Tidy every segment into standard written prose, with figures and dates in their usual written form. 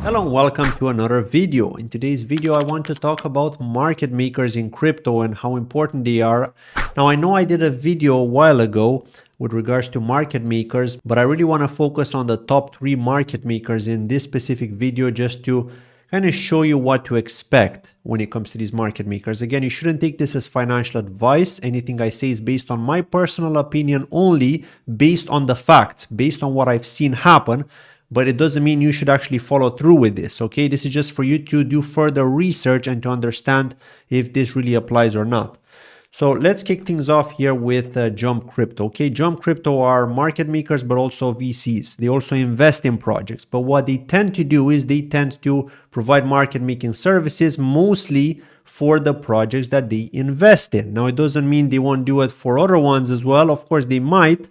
Hello and welcome to another video. In today's video, I want to talk about market makers in crypto and how important they are. Now, I know I did a video a while ago with regards to market makers, but I really want to focus on the top 3 market makers in this specific video just to kind of show you what to expect when it comes to these market makers. Again, you shouldn't take this as financial advice. Anything I say is based on my personal opinion only, based on the facts, based on what I've seen happen. But it doesn't mean you should actually follow through with this, okay? This is just for you to do further research and to understand if this really applies or not. So let's kick things off here with Jump Crypto, okay? Jump Crypto are market makers, but also VCs. They also invest in projects. But what they tend to do is they tend to provide market making services mostly for the projects that they invest in. Now, it doesn't mean they won't do it for other ones as well. Of course, they might.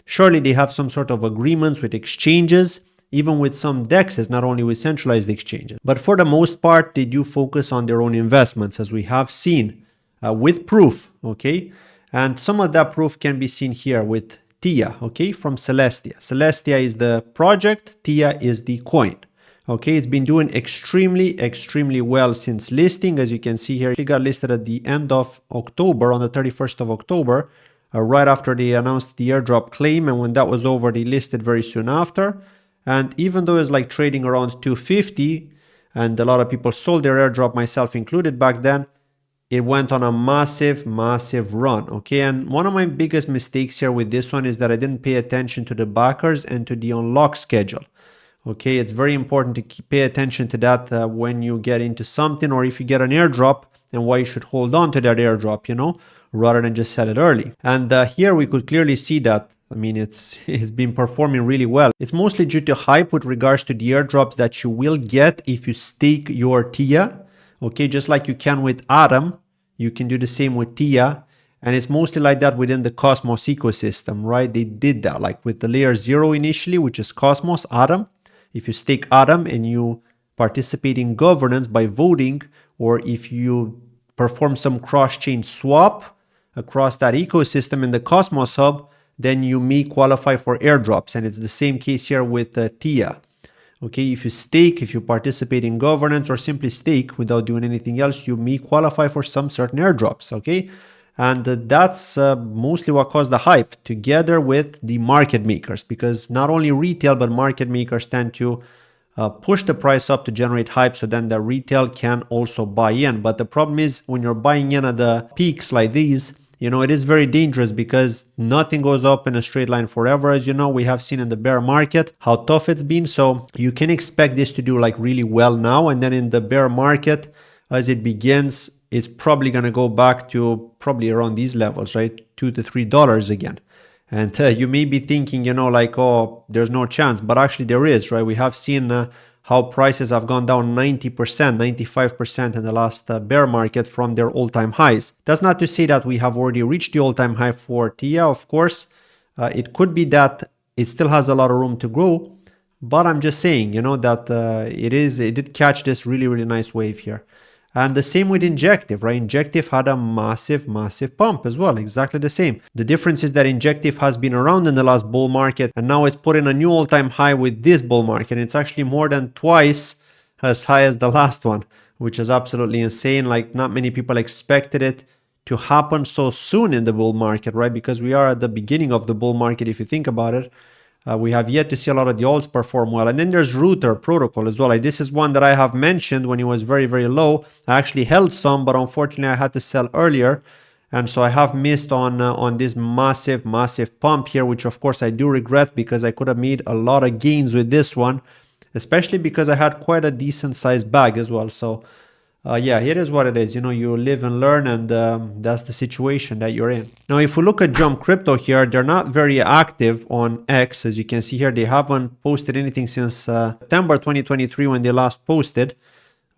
Surely they have some sort of agreements with exchanges, even with some DEXs, not only with centralized exchanges. But for the most part, they do focus on their own investments, as we have seen with proof, okay? And some of that proof can be seen here with TIA, okay, from Celestia. Celestia is the project, TIA is the coin. Okay, it's been doing extremely well since listing. As you can see here, it got listed at the end of October, on the 31st of October, right after they announced the airdrop claim. And when that was over, they listed very soon after. And even though it's like trading around 250 and a lot of people sold their airdrop, myself included back then, it went on a massive run, okay? And one of my biggest mistakes here with this one is that I didn't pay attention to the backers and to the unlock schedule, okay? It's very important to pay attention to that when you get into something, or if you get an airdrop, and why you should hold on to that airdrop, you know, rather than just sell it early. And here we could clearly see that, I mean, it's been performing really well. It's mostly due to hype with regards to the airdrops that you will get if you stake your TIA. Okay, just like you can with Atom, you can do the same with TIA. And it's mostly like that within the Cosmos ecosystem, right? They did that like with the layer 0 initially, which is Cosmos, Atom. If you stake Atom and you participate in governance by voting, or if you perform some cross-chain swap across that ecosystem in the Cosmos Hub, then you may qualify for airdrops. And it's the same case here with TIA. Okay, if you stake, if you participate in governance or simply stake without doing anything else, you may qualify for some certain airdrops, okay? And that's mostly what caused the hype, together with the market makers, because not only retail, but market makers tend to push the price up to generate hype, so then the retail can also buy in. But the problem is when you're buying in at the peaks like these, you know, it is very dangerous because nothing goes up in a straight line forever. As you know, we have seen in the bear market how tough it's been. So you can expect this to do like really well now. And then in the bear market, as it begins, it's probably going to go back to probably around these levels, right? $2 to $3 again. And you may be thinking, you know, like, oh, there's no chance. But actually there is, right? We have seen how prices have gone down 90%, 95% in the last bear market from their all-time highs. That's not to say that we have already reached the all-time high for TIA, of course. It could be that it still has a lot of room to grow, but I'm just saying, you know, that it did catch this really nice wave here. And the same with Injective, right? Injective had a massive pump as well, exactly the same. The difference is that Injective has been around in the last bull market, and now it's put in a new all-time high with this bull market. It's actually more than twice as high as the last one, which is absolutely insane. Like, not many people expected it to happen so soon in the bull market, right? Because we are at the beginning of the bull market, if you think about it. We have yet to see a lot of the alts perform well. And then there's Router protocol as well. Like, this is one that I have mentioned when it was very low. I actually held some, but unfortunately I had to sell earlier. And so I have missed on this massive pump here, which of course I do regret, because I could have made a lot of gains with this one, especially because I had quite a decent sized bag as well. So yeah, it is what it is. You know, you live and learn, and that's the situation that you're in. Now, if we look at Jump Crypto here, they're not very active on X. As you can see here, they haven't posted anything since September 2023 when they last posted.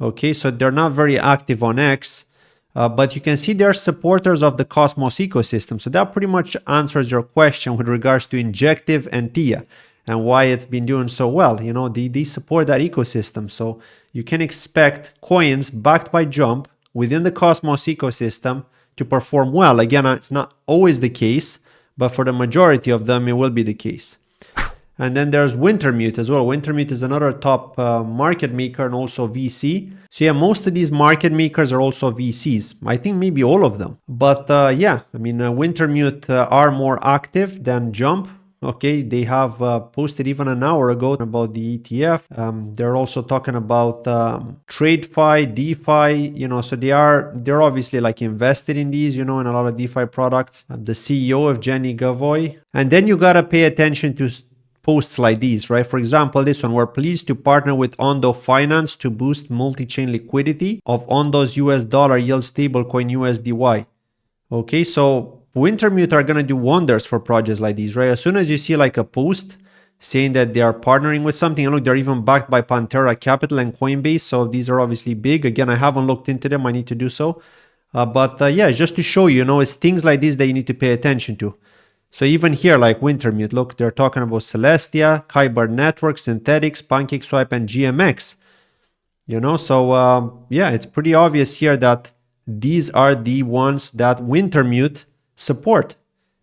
Okay, so they're not very active on X. But you can see they're supporters of the Cosmos ecosystem. So that pretty much answers your question with regards to Injective and TIA and why it's been doing so well. You know, they support that ecosystem. So you can expect coins backed by Jump within the Cosmos ecosystem to perform well. Again, it's not always the case, but for the majority of them, it will be the case. And then there's Wintermute as well. Wintermute is another top market maker and also VC. So yeah, most of these market makers are also VCs. I think maybe all of them. But yeah, I mean, Wintermute are more active than Jump. Okay, they have posted even an hour ago about the ETF. They're also talking about TradeFi, DeFi, so they're obviously like invested in these, in a lot of DeFi products. The CEO of Jenny Gavoy. And then you gotta pay attention to posts like these, right? For example, this one, we're pleased to partner with Ondo Finance to boost multi-chain liquidity of Ondo's US dollar yield stablecoin USDY. Okay, so Wintermute are going to do wonders for projects like these, right? As soon as you see like a post saying that they are partnering with something, and look, they're even backed by Pantera Capital and Coinbase, so these are obviously big. Again, I haven't looked into them, I need to do so. But yeah, just to show you, it's things like this that you need to pay attention to. So even here, like Wintermute, look, they're talking about Celestia, Kyber Network, Synthetics, PancakeSwap, and GMX. So yeah, it's pretty obvious here that these are the ones that Wintermute support.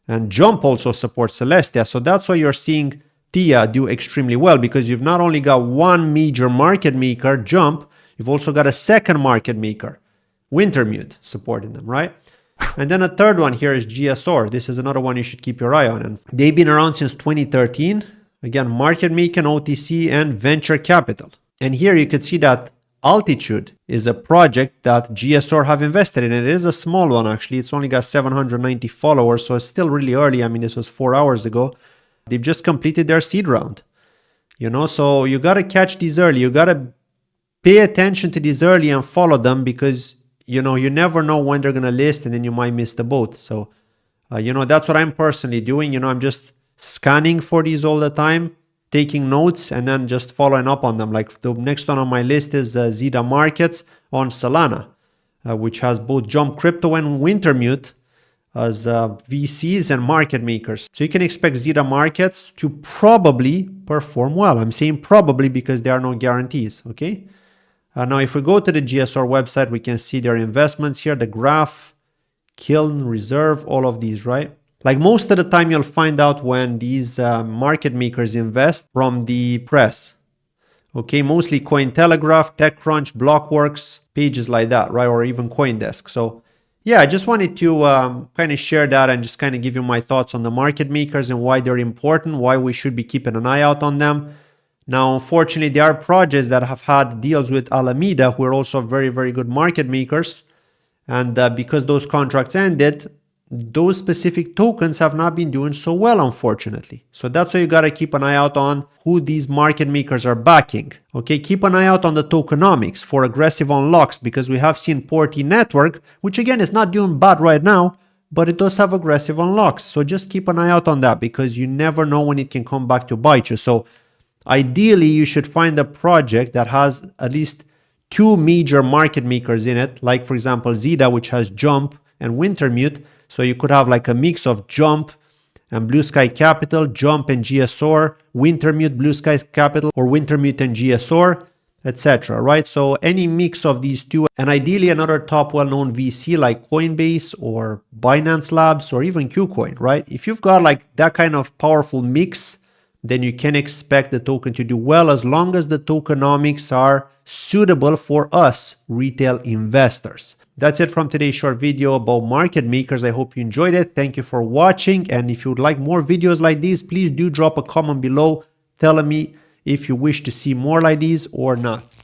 And Jump also supports Celestia. So that's why you're seeing TIA do extremely well, because you've not only got one major market maker, Jump, you've also got a second market maker, Wintermute, supporting them, right? And then a third one here is GSR. This is another one you should keep your eye on. And they've been around since 2013. Again, market making, OTC, and venture capital. And here you can see that Altitude is a project that GSR have invested in. And it is a small one, actually. It's only got 790 followers, so it's still really early. I mean, this was 4 hours ago. They've just completed their seed round. So you got to catch these early. You got to pay attention to these early and follow them, because you never know when they're going to list, and then you might miss the boat. So, that's what I'm personally doing. I'm just scanning for these all the time, taking notes, and then just following up on them. Like the next one on my list is Zeta Markets on Solana, which has both Jump Crypto and Wintermute as VCs and market makers. So you can expect Zeta Markets to probably perform well. I'm saying probably because there are no guarantees, okay? Now, if we go to the GSR website, we can see their investments here, the graph, Kiln, Reserve, all of these, right? Like most of the time, you'll find out when these market makers invest from the press. Okay, mostly Cointelegraph, TechCrunch, Blockworks, pages like that, right? Or even CoinDesk. So yeah, I just wanted to kind of share that and just kind of give you my thoughts on the market makers and why they're important, why we should be keeping an eye out on them. Now, unfortunately, there are projects that have had deals with Alameda, who are also very, very good market makers. And because those contracts ended, those specific tokens have not been doing so well, unfortunately. So that's why you got to keep an eye out on who these market makers are backing. Okay, keep an eye out on the tokenomics for aggressive unlocks, because we have seen Porty Network, which again is not doing bad right now, but it does have aggressive unlocks. So just keep an eye out on that, because you never know when it can come back to bite you. So ideally, you should find a project that has at least two major market makers in it, like for example Zeta, which has Jump and Wintermute. So you could have like a mix of Jump and Blue Sky Capital, Jump and GSR, Wintermute, Blue Sky Capital, or Wintermute and GSR, etc. Right? So any mix of these two, and ideally another top well-known VC like Coinbase or Binance Labs or even KuCoin, right? If you've got like that kind of powerful mix, then you can expect the token to do well, as long as the tokenomics are suitable for us retail investors. That's it from today's short video about market makers. I hope you enjoyed it. Thank you for watching. And if you would like more videos like these, please do drop a comment below telling me if you wish to see more like these or not.